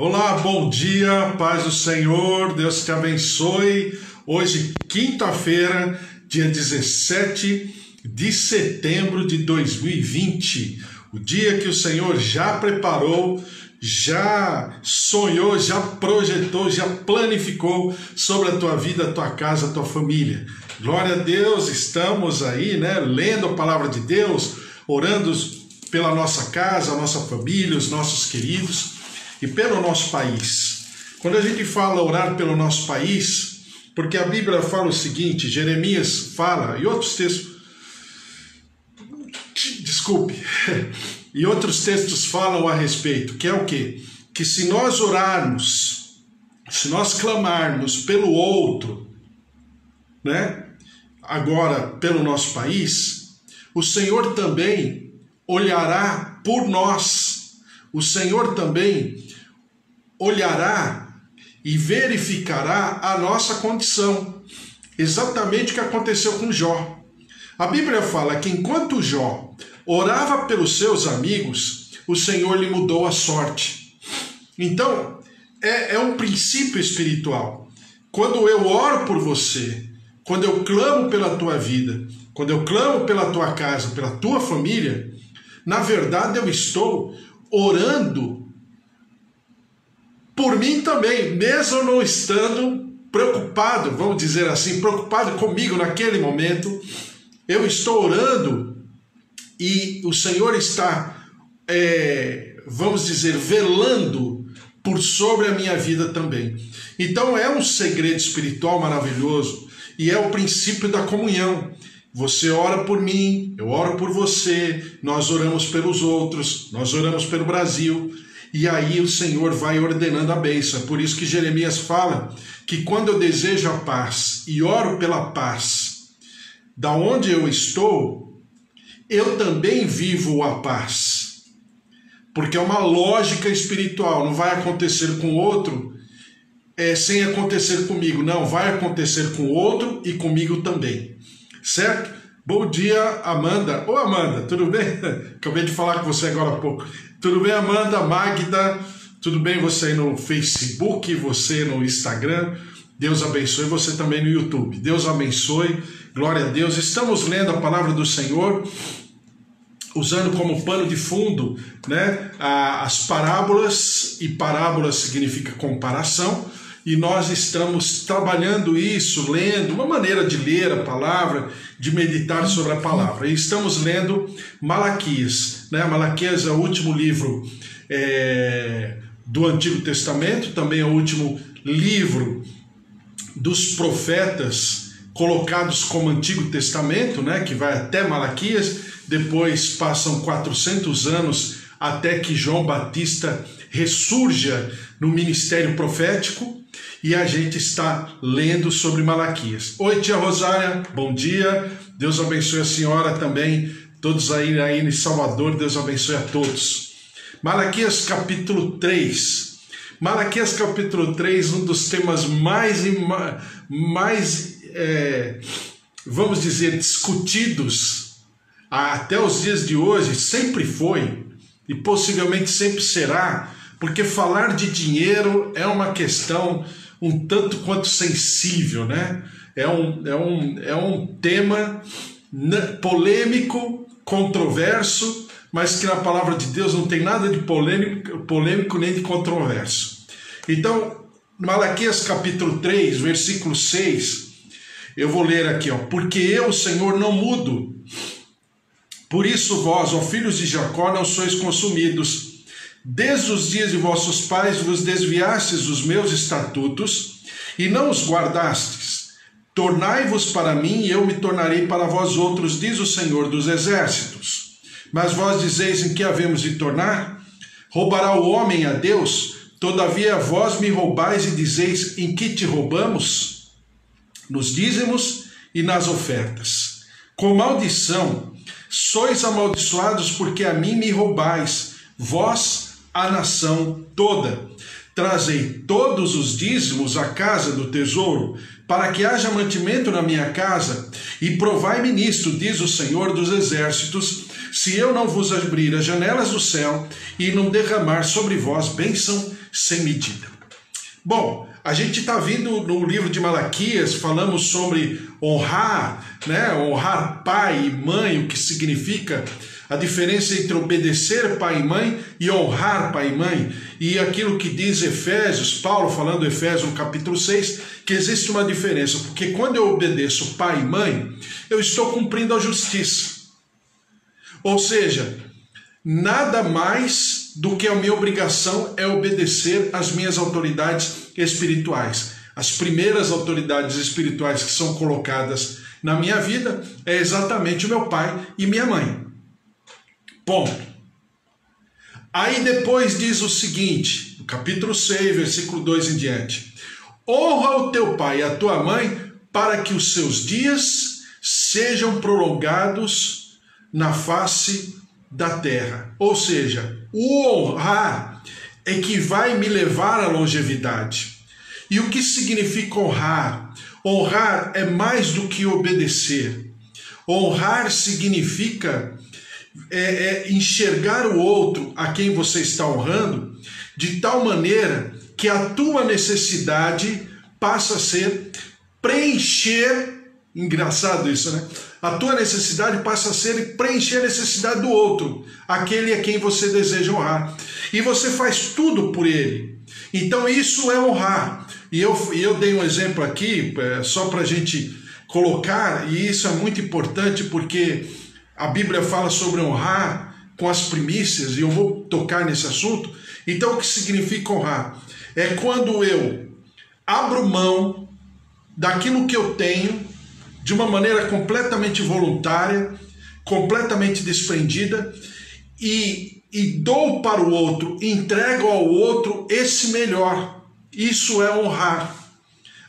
Olá, bom dia, paz do Senhor, Deus te abençoe. Hoje, quinta-feira, dia 17 de setembro de 2020, o dia que o Senhor já preparou, já sonhou, já projetou, já planificou sobre a tua vida, a tua casa, a tua família. Glória a Deus, estamos aí, lendo a palavra de Deus, orando pela nossa casa, a nossa família, os nossos queridos e pelo nosso país. Quando a gente fala orar pelo nosso país, porque a Bíblia fala o seguinte, Jeremias fala, e outros textos, e outros textos falam a respeito, que é o quê? Que se nós orarmos, se nós clamarmos pelo outro, agora pelo nosso país, o Senhor também olhará por nós, o Senhor também olhará e verificará a nossa condição. Exatamente o que aconteceu com Jó. A Bíblia fala que enquanto Jó orava pelos seus amigos, o Senhor lhe mudou a sorte. Então, é um princípio espiritual. Quando eu oro por você, quando eu clamo pela tua vida, quando eu clamo pela tua casa, pela tua família, na verdade eu estou orando por mim também, mesmo não estando preocupado, vamos dizer assim, preocupado comigo naquele momento, eu estou orando e o Senhor está, vamos dizer, velando por sobre a minha vida também. Então é um segredo espiritual maravilhoso e é o princípio da comunhão. Você ora por mim, eu oro por você, nós oramos pelos outros, nós oramos pelo Brasil. E aí o Senhor vai ordenando a bênção. É por isso que Jeremias fala que quando eu desejo a paz e oro pela paz, da onde eu estou, eu também vivo a paz. Porque é uma lógica espiritual, não vai acontecer com o outro sem acontecer comigo. Não, vai acontecer com o outro e comigo também. Certo? Bom dia, Amanda. Ô, Amanda, tudo bem? Acabei de falar com você agora há pouco. Tudo bem, Amanda? Magda, tudo bem você aí no Facebook, você no Instagram? Deus abençoe, você também no YouTube. Deus abençoe, glória a Deus. Estamos lendo a palavra do Senhor, usando como pano de fundo, as parábolas, e parábola significa comparação, e nós estamos trabalhando isso, lendo, uma maneira de ler a palavra, de meditar sobre a palavra. E estamos lendo Malaquias. Malaquias é o último livro do Antigo Testamento, também é o último livro dos profetas colocados como Antigo Testamento, que vai até Malaquias. Depois passam 400 anos até que João Batista ressurja no ministério profético. E a gente está lendo sobre Malaquias. Oi, tia Rosária, bom dia. Deus abençoe a senhora também. Todos aí em Salvador, Deus abençoe a todos. Malaquias capítulo 3. Malaquias capítulo 3, um dos temas mais vamos dizer, discutidos até os dias de hoje, sempre foi e possivelmente sempre será, porque falar de dinheiro é uma questão um tanto quanto sensível, É um tema polêmico, controverso, mas que na palavra de Deus não tem nada de polêmico nem de controverso. Então, Malaquias capítulo 3, versículo 6, eu vou ler aqui, porque eu, Senhor, não mudo. Por isso vós, ó filhos de Jacó, não sois consumidos. Desde os dias de vossos pais vos desviastes dos meus estatutos e não os guardastes. Tornai-vos para mim e eu me tornarei para vós outros, diz o Senhor dos Exércitos. Mas vós dizeis em que havemos de tornar? Roubará o homem a Deus? Todavia vós me roubais e dizeis em que te roubamos? Nos dízimos e nas ofertas. Com maldição sois amaldiçoados porque a mim me roubais, vós a nação toda. Trazei todos os dízimos à casa do tesouro, para que haja mantimento na minha casa, e provai-me nisto, diz o Senhor dos Exércitos, se eu não vos abrir as janelas do céu e não derramar sobre vós bênção sem medida. Bom, a gente está vindo no livro de Malaquias, falamos sobre honrar, né? Honrar pai e mãe, o que significa a diferença entre obedecer pai e mãe e honrar pai e mãe. E aquilo que diz Efésios, Paulo falando em Efésios no capítulo 6, que existe uma diferença, porque quando eu obedeço pai e mãe, eu estou cumprindo a justiça. Ou seja, nada mais do que a minha obrigação é obedecer às minhas autoridades espirituais. As primeiras autoridades espirituais que são colocadas na minha vida é exatamente o meu pai e minha mãe. Ponto. Aí depois diz o seguinte, no capítulo 6, versículo 2 em diante: honra o teu pai e a tua mãe, para que os seus dias sejam prolongados na face da terra. Ou seja, o honrar é que vai me levar à longevidade. E o que significa honrar? Honrar é mais do que obedecer. Honrar significa enxergar o outro a quem você está honrando de tal maneira que a tua necessidade passa a ser preencher. Engraçado isso, né? A tua necessidade passa a ser preencher a necessidade do outro, aquele a quem você deseja honrar. E você faz tudo por ele. Então isso é honrar. E eu dei um exemplo aqui, só para a gente colocar, e isso é muito importante porque a Bíblia fala sobre honrar com as primícias, e eu vou tocar nesse assunto. Então o que significa honrar? É quando eu abro mão daquilo que eu tenho, de uma maneira completamente voluntária, completamente desprendida, e dou para o outro, entrego ao outro esse melhor. Isso é honrar.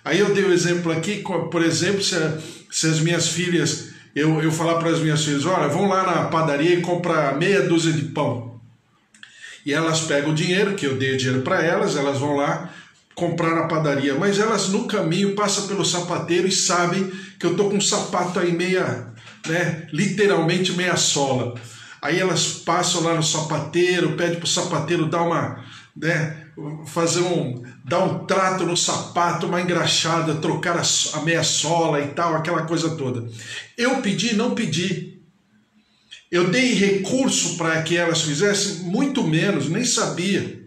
Aí eu dei o exemplo aqui, por exemplo, se as minhas filhas, eu falar para as minhas filhas, olha, vão lá na padaria e comprar meia dúzia de pão. E elas pegam o dinheiro, que eu dei o dinheiro para elas vão lá comprar na padaria, mas elas no caminho passam pelo sapateiro e sabem que eu estou com um sapato aí meia, né, literalmente meia sola. Aí elas passam lá no sapateiro, pedem para o sapateiro dar uma, né, dar um trato no sapato, uma engraxada, trocar a meia sola e tal, aquela coisa toda. Eu pedi? Não pedi. Eu dei recurso para que elas fizessem? Muito menos, nem sabia.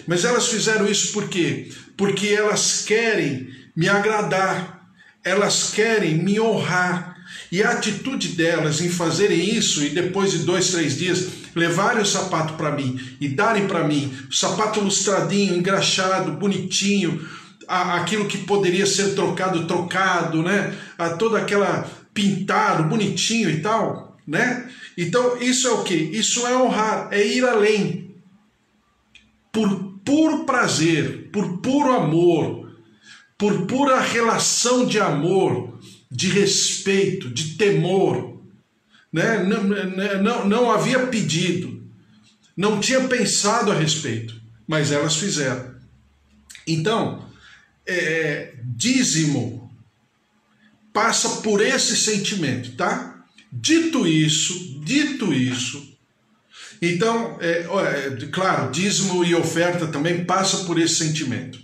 Mas elas fizeram isso por quê? Porque elas querem me agradar, elas querem me honrar. E a atitude delas em fazerem isso e depois de 2, 3 dias levarem o sapato para mim e darem para mim o sapato lustradinho, engraxado, bonitinho, aquilo que poderia ser trocado, né? Toda aquela pintado, bonitinho e tal, né? Então isso é o quê? Isso é honrar, é ir além. Por puro prazer, por puro amor, por pura relação de amor, de respeito, de temor, né? Não havia pedido, não tinha pensado a respeito, mas elas fizeram. Então, dízimo passa por esse sentimento, tá? Dito isso, então, claro, dízimo e oferta também passa por esse sentimento.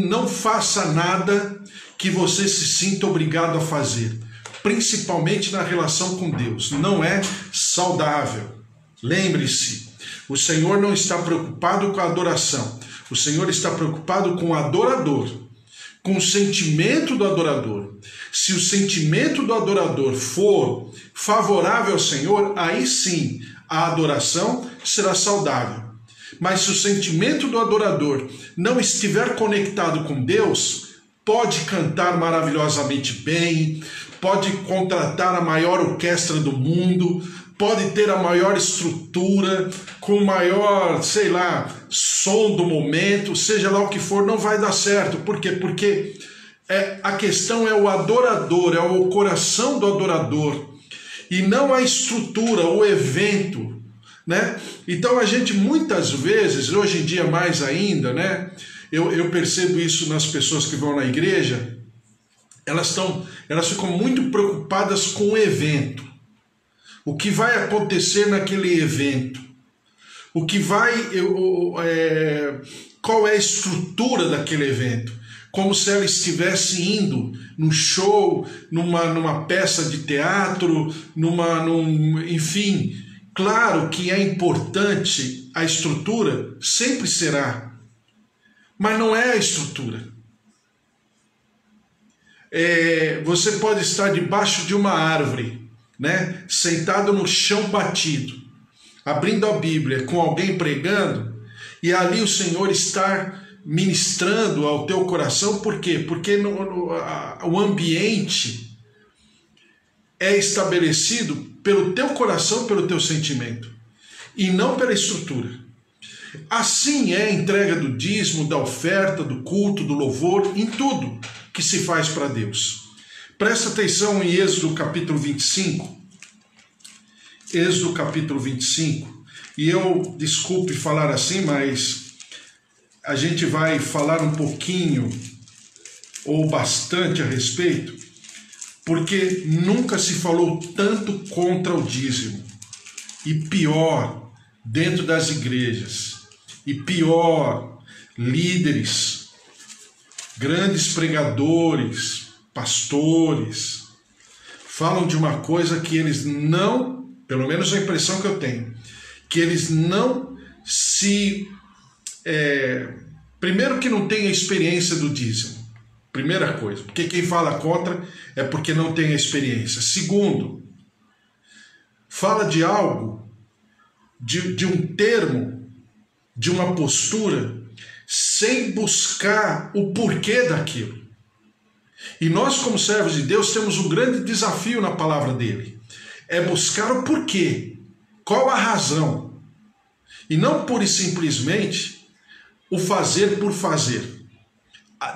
Não faça nada que você se sinta obrigado a fazer, principalmente na relação com Deus. Não é saudável. Lembre-se, o Senhor não está preocupado com a adoração. O Senhor está preocupado com o adorador, com o sentimento do adorador. Se o sentimento do adorador for favorável ao Senhor, aí sim a adoração será saudável. Mas se o sentimento do adorador não estiver conectado com Deus, pode cantar maravilhosamente bem, pode contratar a maior orquestra do mundo, pode ter a maior estrutura, com o maior, sei lá, som do momento, seja lá o que for, não vai dar certo. Por quê? Porque a questão é o adorador, é o coração do adorador, e não a estrutura, o evento, né? Então a gente muitas vezes, hoje em dia mais ainda, né? Eu percebo isso nas pessoas que vão na igreja, elas ficam muito preocupadas com o evento. o que vai acontecer naquele evento, o que vai, qual é a estrutura daquele evento, como se ela estivesse indo num show, numa peça de teatro, enfim. Claro que é importante a estrutura, sempre será, mas não é a estrutura. Você pode estar debaixo de uma árvore, né, sentado no chão batido, abrindo a Bíblia, com alguém pregando, e ali o Senhor está ministrando ao teu coração. Por quê? Porque o ambiente é estabelecido pelo teu coração, pelo teu sentimento, e não pela estrutura. Assim é a entrega do dízimo, da oferta, do culto, do louvor, em tudo que se faz para Deus. Presta atenção em Êxodo capítulo 25. Êxodo capítulo 25. E eu, desculpe falar assim, mas a gente vai falar um pouquinho ou bastante a respeito, porque nunca se falou tanto contra o dízimo. E pior, dentro das igrejas. E pior, líderes, grandes pregadores, pastores, falam de uma coisa que eles não, pelo menos a impressão que eu tenho, que eles não se... primeiro que não tem a experiência do dízimo, primeira coisa, porque quem fala contra é porque não tem a experiência. Segundo, fala de algo, de um termo, de uma postura, sem buscar o porquê daquilo. E nós, como servos de Deus, temos um grande desafio na palavra dele. É buscar o porquê. Qual a razão? E não pura e simplesmente o fazer por fazer.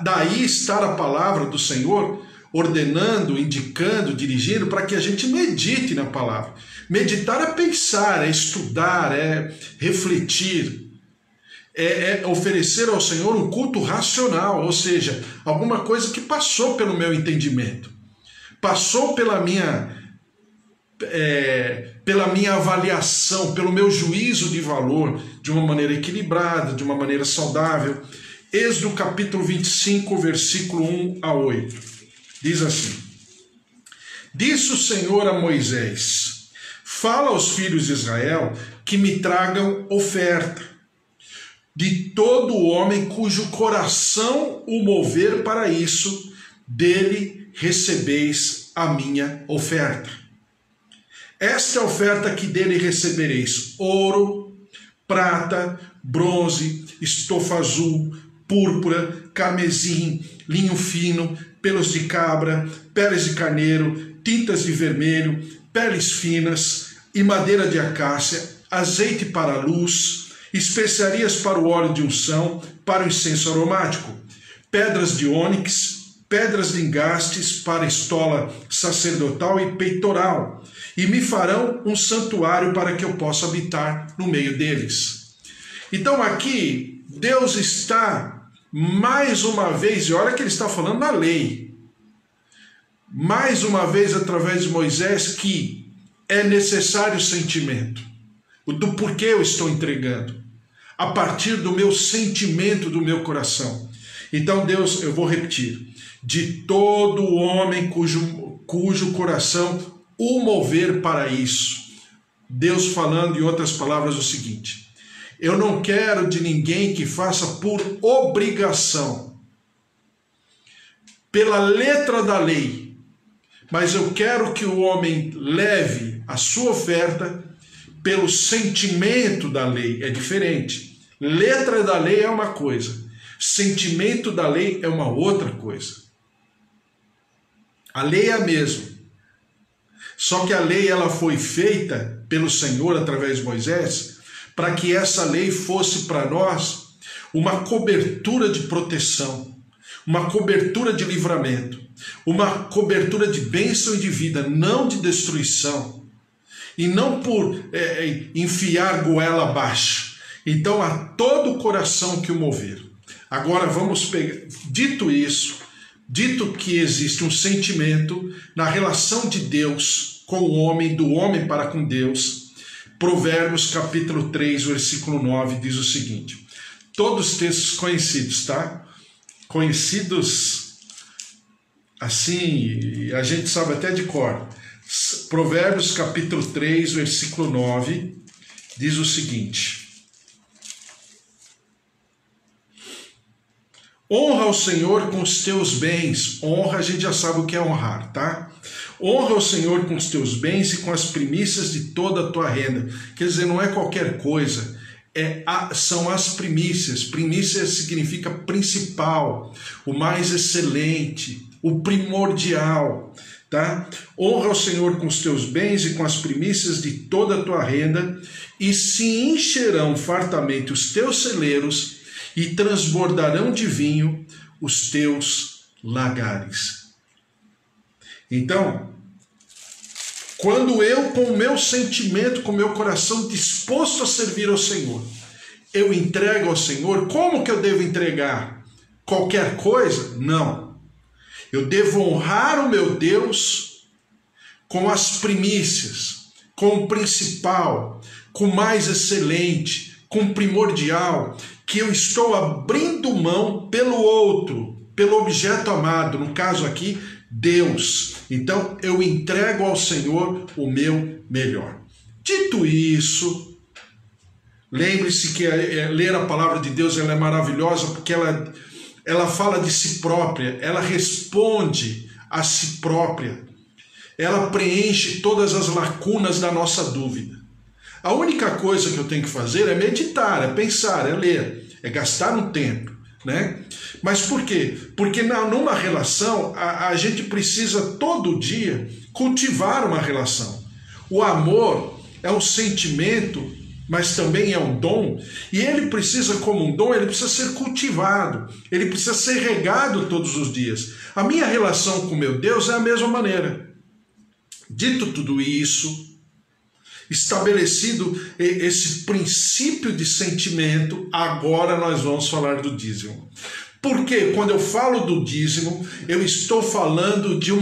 Daí estar a palavra do Senhor ordenando, indicando, dirigindo, para que a gente medite na palavra. Meditar é pensar, é estudar, é refletir. É oferecer ao Senhor um culto racional, ou seja, alguma coisa que passou pelo meu entendimento, passou pela minha avaliação, pelo meu juízo de valor, de uma maneira equilibrada, de uma maneira saudável. Êxodo capítulo 25, versículo 1 a 8, diz assim: Disse o Senhor a Moisés: Fala aos filhos de Israel que me tragam oferta de todo homem cujo coração o mover para isso, dele recebeis a minha oferta. Esta é a oferta que dele recebereis: ouro, prata, bronze, estofa azul, púrpura, carmesim, linho fino, pelos de cabra, peles de carneiro, tintas de vermelho, peles finas e madeira de acácia, azeite para a luz, especiarias para o óleo de unção, para o incenso aromático, pedras de ônix, pedras de engastes para a estola sacerdotal e peitoral, e me farão um santuário para que eu possa habitar no meio deles. Então aqui Deus está mais uma vez, e olha que ele está falando da lei, mais uma vez através de Moisés, que é necessário o sentimento, do porquê eu estou entregando, a partir do meu sentimento, do meu coração. Então Deus, eu vou repetir, de todo homem cujo coração o mover para isso. Deus falando, em outras palavras, o seguinte: eu não quero de ninguém que faça por obrigação, pela letra da lei, mas eu quero que o homem leve a sua oferta pelo sentimento da lei. É diferente. Letra da lei é uma coisa, sentimento da lei é uma outra coisa. A lei é a mesma, só que a lei ela foi feita pelo Senhor através de Moisés para que essa lei fosse para nós uma cobertura de proteção, uma cobertura de livramento, uma cobertura de bênção e de vida, não de destruição, e não por enfiar goela abaixo. Então, a todo o coração que o mover. Agora vamos pegar, dito isso, dito que existe um sentimento na relação de Deus com o homem, do homem para com Deus, Provérbios capítulo 3, versículo 9 diz o seguinte, todos os textos conhecidos, tá? Conhecidos assim, a gente sabe até de cor. Provérbios capítulo 3, versículo 9 diz o seguinte, honra o Senhor com os teus bens. Honra, a gente já sabe o que é honrar, tá? Honra o Senhor com os teus bens e com as primícias de toda a tua renda. Quer dizer, não é qualquer coisa, são as primícias. Primícia significa principal, o mais excelente, o primordial, tá? Honra o Senhor com os teus bens e com as primícias de toda a tua renda, e se encherão fartamente os teus celeiros, e transbordarão de vinho os teus lagares. Então, quando eu, com o meu sentimento, com o meu coração disposto a servir ao Senhor, eu entrego ao Senhor, como que eu devo entregar? Qualquer coisa? Não. Eu devo honrar o meu Deus com as primícias, com o principal, com o mais excelente, com o primordial, que eu estou abrindo mão pelo outro, pelo objeto amado, no caso aqui, Deus. Então, eu entrego ao Senhor o meu melhor. Dito isso, lembre-se que ler a palavra de Deus ela é maravilhosa, porque ela fala de si própria, ela responde a si própria, ela preenche todas as lacunas da nossa dúvida. A única coisa que eu tenho que fazer é meditar, é pensar, é ler, é gastar um tempo, né? Mas por quê? Porque numa relação, a gente precisa todo dia cultivar uma relação. O amor é um sentimento, mas também é um dom, e ele precisa, como um dom, ele precisa ser cultivado, ele precisa ser regado todos os dias. A minha relação com meu Deus é a mesma maneira. Dito tudo isso, estabelecido esse princípio de sentimento, agora nós vamos falar do dízimo. Porque quando eu falo do dízimo, eu estou falando de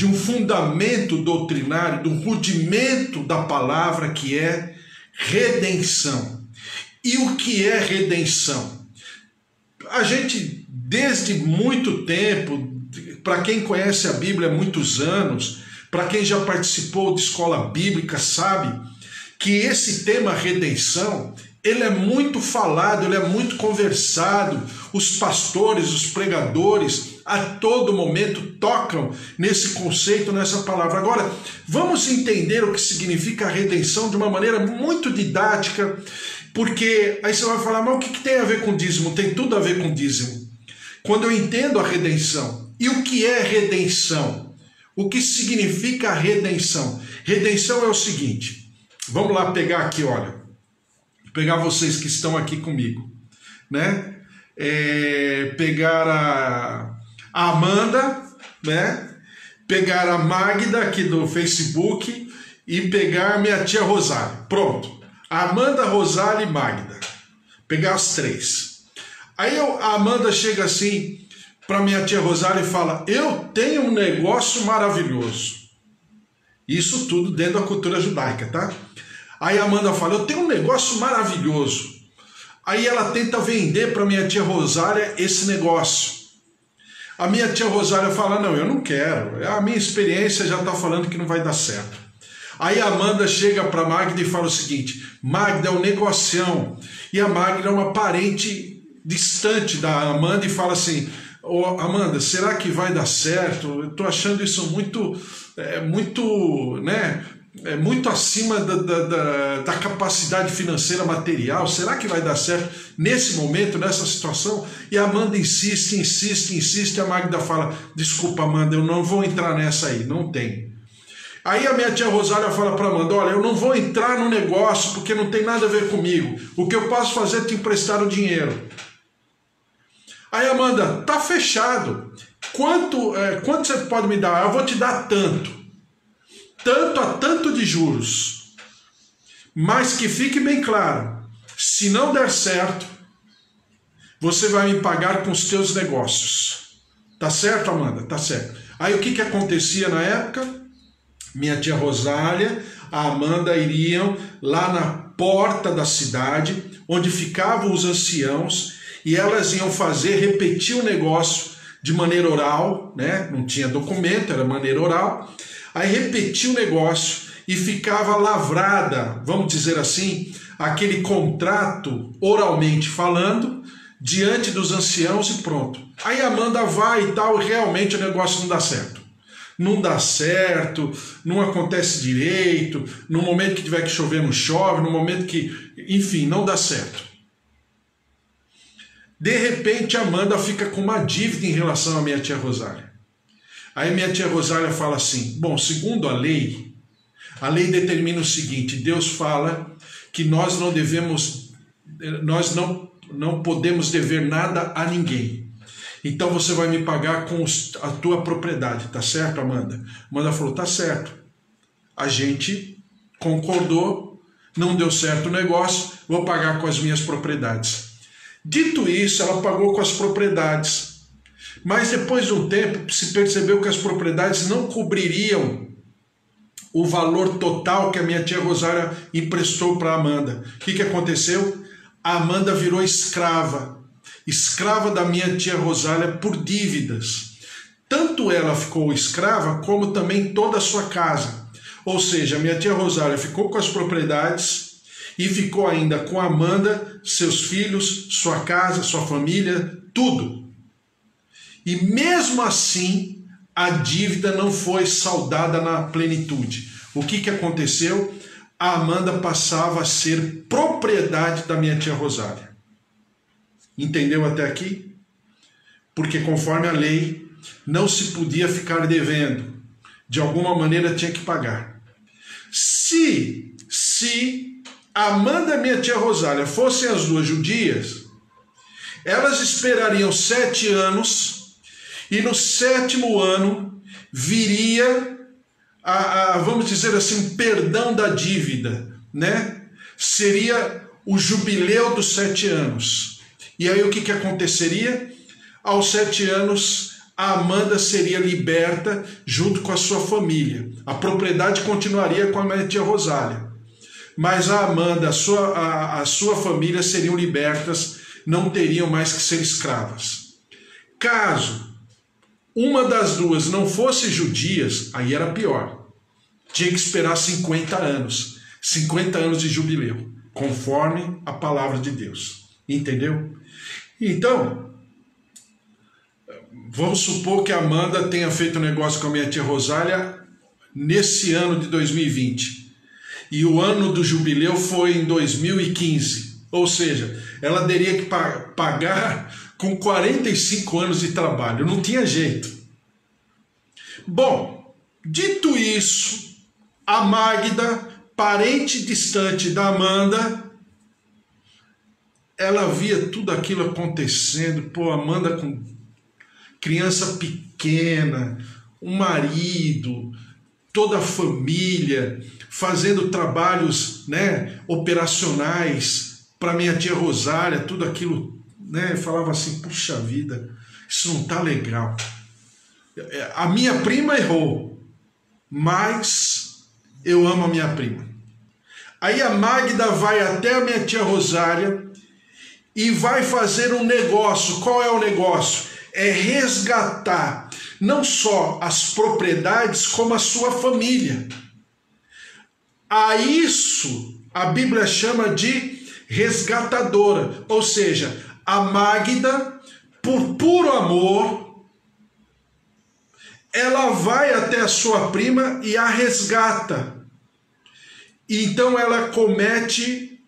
um fundamento doutrinário, do rudimento da palavra, que é redenção. E o que é redenção? A gente, desde muito tempo, para quem conhece a Bíblia há muitos anos, para quem já participou de escola bíblica, sabe que esse tema redenção, ele é muito falado, ele é muito conversado. Os pastores, os pregadores, a todo momento tocam nesse conceito, nessa palavra. Agora, vamos entender o que significa a redenção de uma maneira muito didática, porque aí você vai falar, mas o que tem a ver com dízimo? Tem tudo a ver com dízimo. Quando eu entendo a redenção, e o que é redenção? O que significa a redenção? Redenção é o seguinte, vamos lá pegar aqui, olha, pegar vocês que estão aqui comigo, né? Pegar a Amanda, né? Pegar a Magda aqui do Facebook e pegar minha tia Rosália. Pronto, Amanda, Rosália e Magda. Pegar as três. Aí a Amanda chega assim para minha tia Rosália e fala, eu tenho um negócio maravilhoso. Isso tudo dentro da cultura judaica, tá? Aí a Amanda fala, eu tenho um negócio maravilhoso. Aí ela tenta vender para minha tia Rosália esse negócio. A minha tia Rosália fala, não, eu não quero. A minha experiência já está falando que não vai dar certo. Aí a Amanda chega para Magda e fala o seguinte, Magda é um negocião. E a Magda é uma parente distante da Amanda e fala assim, Amanda, será que vai dar certo? Eu estou achando isso muito acima da capacidade financeira material. Será que vai dar certo nesse momento, nessa situação? E a Amanda insiste, a Magda fala, desculpa Amanda, eu não vou entrar nessa aí, não tem. Aí a minha tia Rosália fala para Amanda, olha, eu não vou entrar no negócio porque não tem nada a ver comigo. O que eu posso fazer é te emprestar o dinheiro. Aí Amanda, tá fechado. Quanto você pode me dar? Eu vou te dar tanto. Tanto a tanto de juros. Mas que fique bem claro, se não der certo, você vai me pagar com os teus negócios. Tá certo, Amanda? Tá certo. Aí o que acontecia na época? Minha tia Rosália, a Amanda iriam lá na porta da cidade, onde ficavam os anciãos, e elas iam repetir o negócio de maneira oral, né? Não tinha documento, era maneira oral. Aí repetia o negócio e ficava lavrada, vamos dizer assim, aquele contrato oralmente falando, diante dos anciãos e pronto. Aí a Amanda vai e tal, e realmente o negócio não dá certo. Não dá certo, não acontece direito, no momento que tiver que chover não chove, no momento que, enfim, não dá certo. De repente a Amanda fica com uma dívida em relação à minha tia Rosália. Aí minha tia Rosália fala assim, bom, segundo a lei determina o seguinte, Deus fala que nós não podemos dever nada a ninguém. Então você vai me pagar com a tua propriedade, tá certo, Amanda? Amanda falou, tá certo. A gente concordou, não deu certo o negócio, vou pagar com as minhas propriedades. Dito isso, ela pagou com as propriedades. Mas depois de um tempo, se percebeu que as propriedades não cobririam o valor total que a minha tia Rosália emprestou para a Amanda. O que aconteceu? A Amanda virou escrava da minha tia Rosália por dívidas. Tanto ela ficou escrava, como também toda a sua casa. Ou seja, a minha tia Rosália ficou com as propriedades e ficou ainda com a Amanda, seus filhos, sua casa, sua família, tudo. E mesmo assim, a dívida não foi saldada na plenitude. O que aconteceu? A Amanda passava a ser propriedade da minha tia Rosália. Entendeu até aqui? Porque conforme a lei, não se podia ficar devendo. De alguma maneira tinha que pagar. Se Amanda e minha tia Rosália fossem as duas judias, elas esperariam 7 anos e no 7º ano viria, vamos dizer assim, perdão da dívida, né? Seria o jubileu dos 7 anos. E aí o que aconteceria? Aos 7 anos, a Amanda seria liberta junto com a sua família. A propriedade continuaria com a minha tia Rosália. Mas a Amanda, a sua família seriam libertas, não teriam mais que ser escravas. Caso uma das duas não fosse judias, aí era pior. Tinha que esperar 50 anos. 50 anos de jubileu, conforme a palavra de Deus. Entendeu? Então, vamos supor que a Amanda tenha feito um negócio com a minha tia Rosália nesse ano de 2020. E o ano do jubileu foi em 2015. Ou seja, ela teria que pagar com 45 anos de trabalho. Não tinha jeito. Bom, dito isso, a Magda, parente distante da Amanda, ela via tudo aquilo acontecendo. Pô, Amanda com criança pequena, um marido, toda a família, fazendo trabalhos, né, operacionais para minha tia Rosália, tudo aquilo, né, falava assim, puxa vida, isso não tá legal. A minha prima errou, mas eu amo a minha prima. Aí a Magda vai até a minha tia Rosália e vai fazer um negócio. Qual é o negócio? É resgatar não só as propriedades, como a sua família. A isso a Bíblia chama de resgatadora. Ou seja, a Magda, por puro amor, ela vai até a sua prima e a resgata. Então ela comete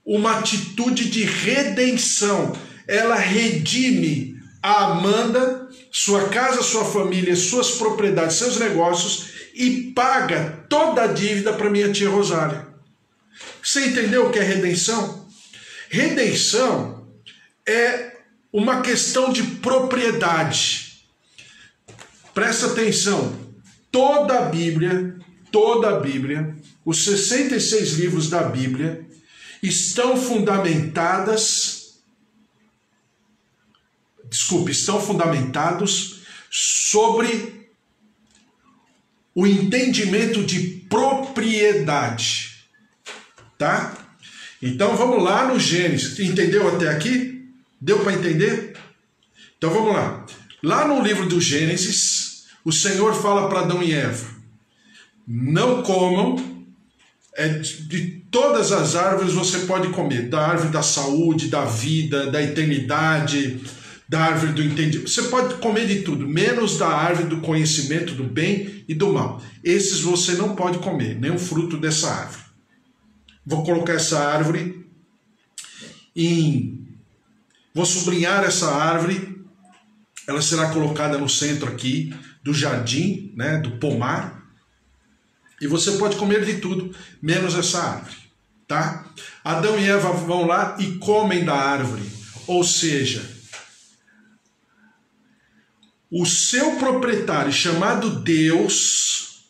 uma atitude de redenção. Ela redime a Amanda, sua casa, sua família, suas propriedades, seus negócios e paga toda a dívida para minha tia Rosália. Você entendeu o que é redenção? Redenção é uma questão de propriedade. Presta atenção, toda a Bíblia, os 66 livros da Bíblia estão fundamentadas estão fundamentados sobre o entendimento de propriedade, tá? Então vamos lá no Gênesis. Entendeu até aqui? Deu para entender? Então vamos lá. Lá no livro do Gênesis, o Senhor fala para Adão e Eva: não comam, de todas as árvores você pode comer, da árvore da saúde, da vida, da eternidade, da árvore do entendimento. Você pode comer de tudo, menos da árvore do conhecimento do bem e do mal. Esses você não pode comer, nem o fruto dessa árvore. Vou colocar essa árvore vou sublinhar essa árvore. Ela será colocada no centro aqui do jardim, né, do pomar. E você pode comer de tudo, menos essa árvore, tá? Adão e Eva vão lá e comem da árvore. Ou seja, o seu proprietário, chamado Deus,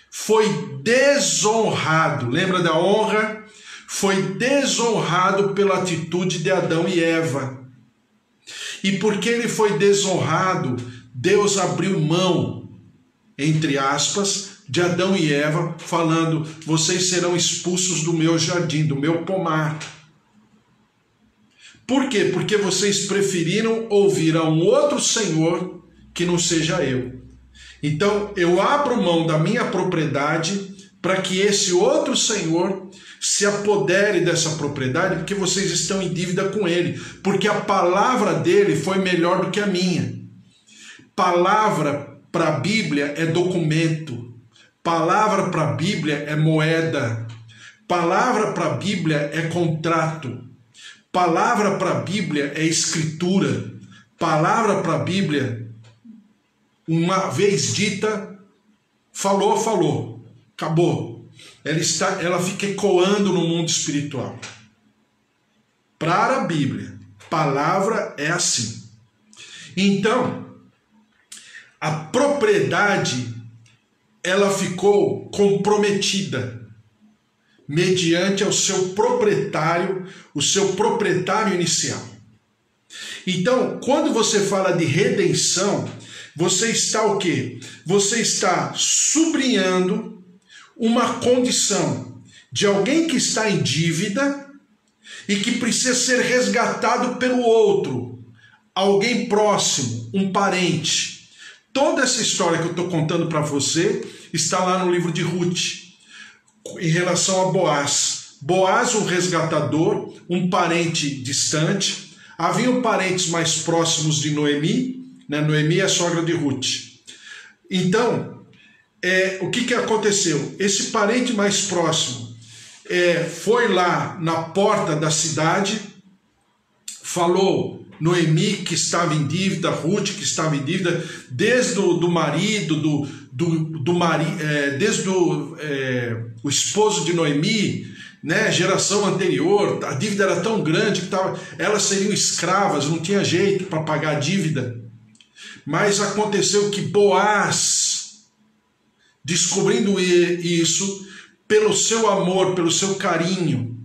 foi desonrado. Lembra da honra? Foi desonrado pela atitude de Adão e Eva. E porque ele foi desonrado, Deus abriu mão, entre aspas, de Adão e Eva, falando: vocês serão expulsos do meu jardim, do meu pomar. Por quê? Porque vocês preferiram ouvir a um outro senhor que não seja eu. Então eu abro mão da minha propriedade para que esse outro senhor se apodere dessa propriedade, porque vocês estão em dívida com ele, porque a palavra dele foi melhor do que a minha. Palavra para a Bíblia é documento. Palavra para a Bíblia é moeda. Palavra para a Bíblia é contrato. Palavra para a Bíblia é escritura. Palavra para a Bíblia, uma vez dita, falou, acabou. Ela fica ecoando no mundo espiritual. Para a Bíblia, palavra é assim. Então, a propriedade, ela ficou comprometida mediante ao seu proprietário, o seu proprietário inicial. Então, quando você fala de redenção, você está o quê? Você está sublinhando uma condição de alguém que está em dívida e que precisa ser resgatado pelo outro, alguém próximo, um parente. Toda essa história que eu estou contando para você está lá no livro de Ruth, em relação a Boaz. Boaz, um resgatador, um parente distante. Haviam parentes mais próximos de Noemi, né? Noemi é a sogra de Ruth. Então, o que aconteceu? Esse parente mais próximo foi lá na porta da cidade, falou Noemi que estava em dívida, Ruth que estava em dívida, desde o marido, desde o esposo de Noemi, né, geração anterior, a dívida era tão grande que elas seriam escravas, não tinha jeito para pagar a dívida. Mas aconteceu que Boaz, descobrindo isso, pelo seu amor, pelo seu carinho,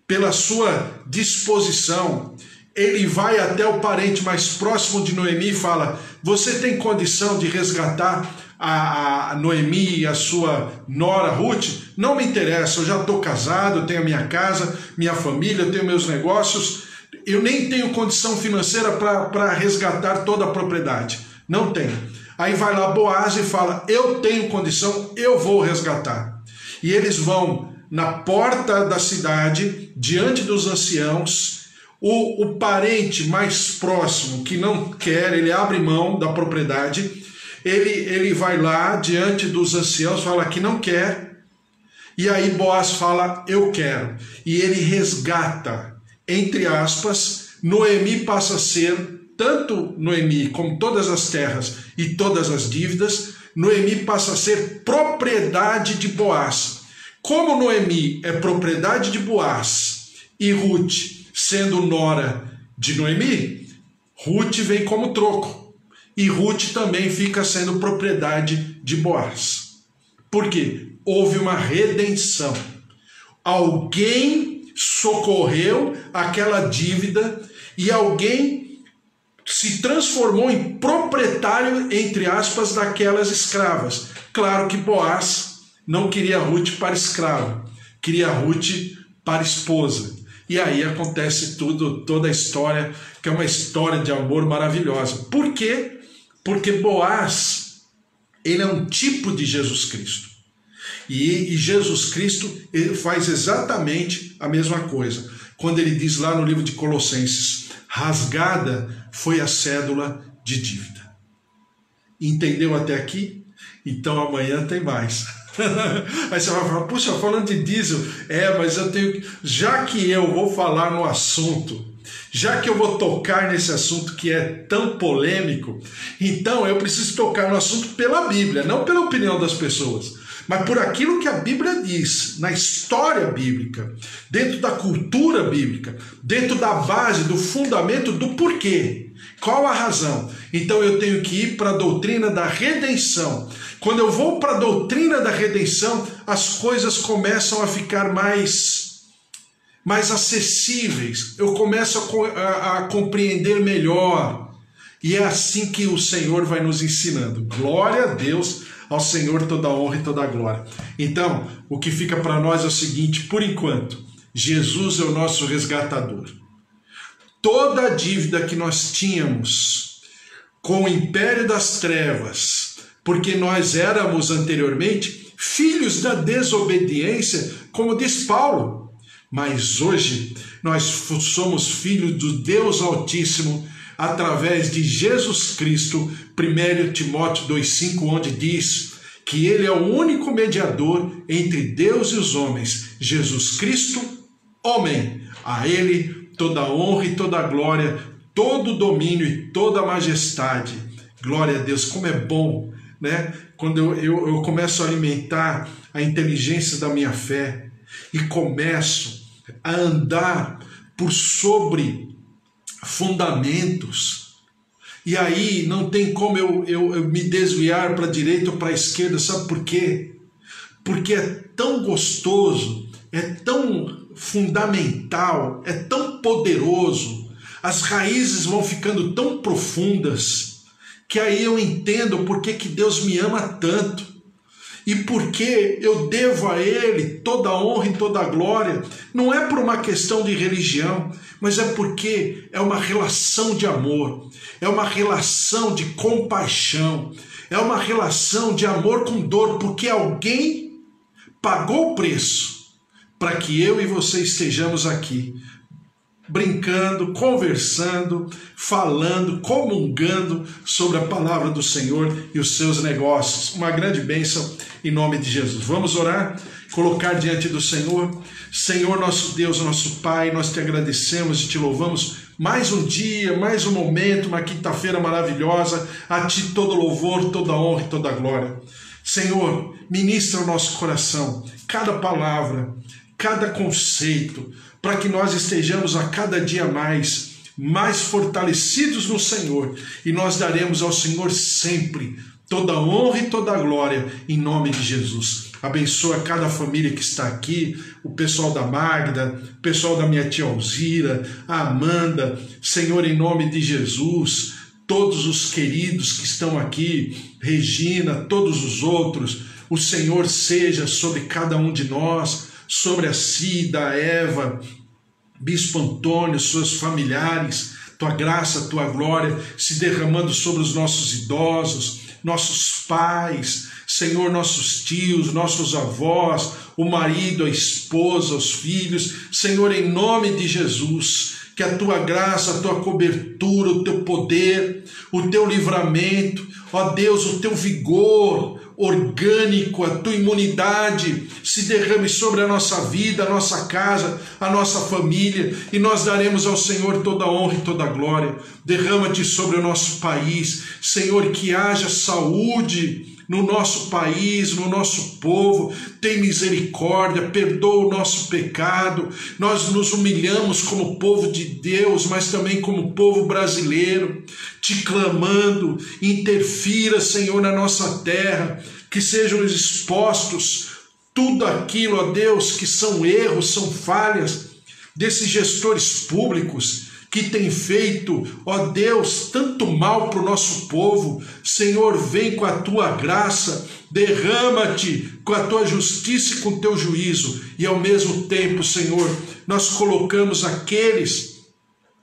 pela sua disposição, ele vai até o parente mais próximo de Noemi e fala: você tem condição de resgatar a Noemi e a sua nora Ruth? Não me interessa, eu já estou casado, eu tenho a minha casa, minha família, eu tenho meus negócios, eu nem tenho condição financeira para resgatar toda a propriedade. Não tenho. Aí vai lá Boaz e fala: eu tenho condição, eu vou resgatar. E eles vão na porta da cidade, diante dos anciãos. O parente mais próximo que não quer, ele abre mão da propriedade, ele vai lá diante dos anciãos, fala que não quer, e aí Boaz fala: eu quero. E ele resgata, entre aspas. Noemi passa a ser, tanto Noemi como todas as terras e todas as dívidas, Noemi passa a ser propriedade de Boaz. Como Noemi é propriedade de Boaz e Ruth sendo nora de Noemi, Ruth vem como troco. E Ruth também fica sendo propriedade de Boaz. Por quê? Houve uma redenção. Alguém socorreu aquela dívida e alguém se transformou em proprietário, entre aspas, daquelas escravas. Claro que Boaz não queria Ruth para escrava, queria Ruth para esposa. E aí acontece toda a história, que é uma história de amor maravilhosa. Por quê? Porque Boaz, ele é um tipo de Jesus Cristo. E Jesus Cristo, ele faz exatamente a mesma coisa. Quando ele diz lá no livro de Colossenses, rasgada foi a cédula de dívida. Entendeu até aqui? Então amanhã tem mais. Aí você vai falar, puxa, falando de diesel, mas eu tenho, já que eu vou falar no assunto, já que eu vou tocar nesse assunto que é tão polêmico, então eu preciso tocar no assunto pela Bíblia, não pela opinião das pessoas, mas por aquilo que a Bíblia diz, na história bíblica, dentro da cultura bíblica, dentro da base, do fundamento do porquê. Qual a razão? Então eu tenho que ir para a doutrina da redenção. Quando eu vou para a doutrina da redenção, as coisas começam a ficar mais acessíveis. Eu começo a compreender melhor. E é assim que o Senhor vai nos ensinando. Glória a Deus, ao Senhor toda a honra e toda a glória. Então, o que fica para nós é o seguinte, por enquanto, Jesus é o nosso resgatador. Toda a dívida que nós tínhamos com o império das trevas, porque nós éramos anteriormente filhos da desobediência, como diz Paulo, mas hoje nós somos filhos do Deus Altíssimo através de Jesus Cristo. 1 Timóteo 2,5, onde diz que ele é o único mediador entre Deus e os homens, Jesus Cristo, homem. A ele toda a honra e toda a glória, todo o domínio e toda a majestade. Glória a Deus, como é bom, né? Quando eu começo a alimentar a inteligência da minha fé e começo a andar por sobre fundamentos, e aí não tem como eu me desviar para a direita ou para a esquerda. Sabe por quê? Porque é tão gostoso, é tão fundamental, é tão poderoso, as raízes vão ficando tão profundas, que aí eu entendo por que Deus me ama tanto, e porque eu devo a Ele toda a honra e toda a glória. Não é por uma questão de religião, mas é porque é uma relação de amor, é uma relação de compaixão, é uma relação de amor com dor, porque alguém pagou o preço para que eu e você estejamos aqui, brincando, conversando, falando, comungando sobre a palavra do Senhor e os seus negócios. Uma grande bênção em nome de Jesus. Vamos orar, colocar diante do Senhor. Senhor, nosso Deus, nosso Pai, nós te agradecemos e te louvamos mais um dia, mais um momento, uma quinta-feira maravilhosa. A ti todo louvor, toda honra e toda glória. Senhor, ministra o nosso coração, cada palavra, cada conceito, para que nós estejamos a cada dia mais fortalecidos no Senhor, e nós daremos ao Senhor sempre toda a honra e toda a glória, em nome de Jesus. Abençoa cada família que está aqui, o pessoal da Magda, o pessoal da minha tia Alzira, a Amanda, Senhor, em nome de Jesus, todos os queridos que estão aqui, Regina, todos os outros, o Senhor seja sobre cada um de nós, sobre a Cida, a Eva, Bispo Antônio, seus familiares, tua graça, tua glória se derramando sobre os nossos idosos, nossos pais, Senhor, nossos tios, nossos avós, o marido, a esposa, os filhos, Senhor, em nome de Jesus, que a tua graça, a tua cobertura, o teu poder, o teu livramento, ó Deus, o teu vigor orgânico, a tua imunidade se derrame sobre a nossa vida, a nossa casa, a nossa família, e nós daremos ao Senhor toda a honra e toda a glória. Derrama-te sobre o nosso país, Senhor, que haja saúde no nosso país, no nosso povo. Tem misericórdia, perdoa o nosso pecado. Nós nos humilhamos como povo de Deus, mas também como povo brasileiro, te clamando, interfira, Senhor, na nossa terra, que sejam expostos tudo aquilo, ó Deus, que são erros, são falhas desses gestores públicos que tem feito, ó Deus, tanto mal para o nosso povo. Senhor, vem com a tua graça, derrama-te com a tua justiça e com o teu juízo. E ao mesmo tempo, Senhor, nós colocamos aqueles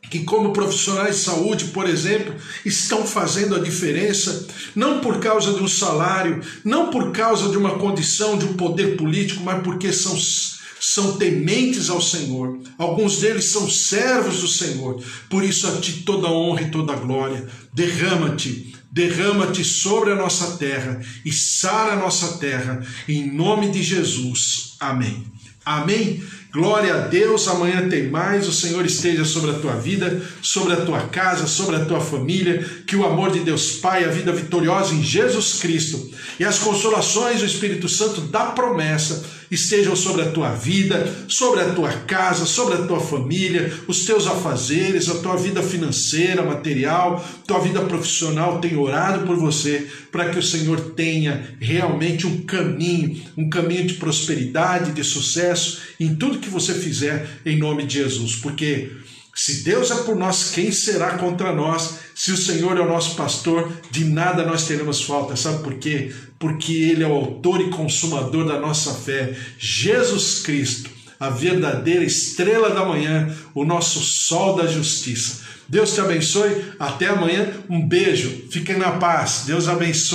que, como profissionais de saúde, por exemplo, estão fazendo a diferença, não por causa de um salário, não por causa de uma condição, de um poder político, mas porque são tementes ao Senhor. Alguns deles são servos do Senhor. Por isso a ti toda honra e toda glória. Derrama-te sobre a nossa terra e sara a nossa terra, em nome de Jesus. Amém. Amém. Glória a Deus, amanhã tem mais. O Senhor esteja sobre a tua vida, sobre a tua casa, sobre a tua família. Que o amor de Deus Pai, a vida vitoriosa em Jesus Cristo e as consolações do Espírito Santo da promessa estejam sobre a tua vida, sobre a tua casa, sobre a tua família, os teus afazeres, a tua vida financeira, material, tua vida profissional. Tenho orado por você para que o Senhor tenha realmente um caminho de prosperidade, de sucesso em tudo que você fizer, em nome de Jesus. Porque se Deus é por nós, quem será contra nós? Se o Senhor é o nosso pastor, de nada nós teremos falta. Sabe por quê? Porque Ele é o autor e consumador da nossa fé. Jesus Cristo, a verdadeira estrela da manhã, o nosso sol da justiça. Deus te abençoe. Até amanhã. Um beijo. Fiquem na paz. Deus abençoe.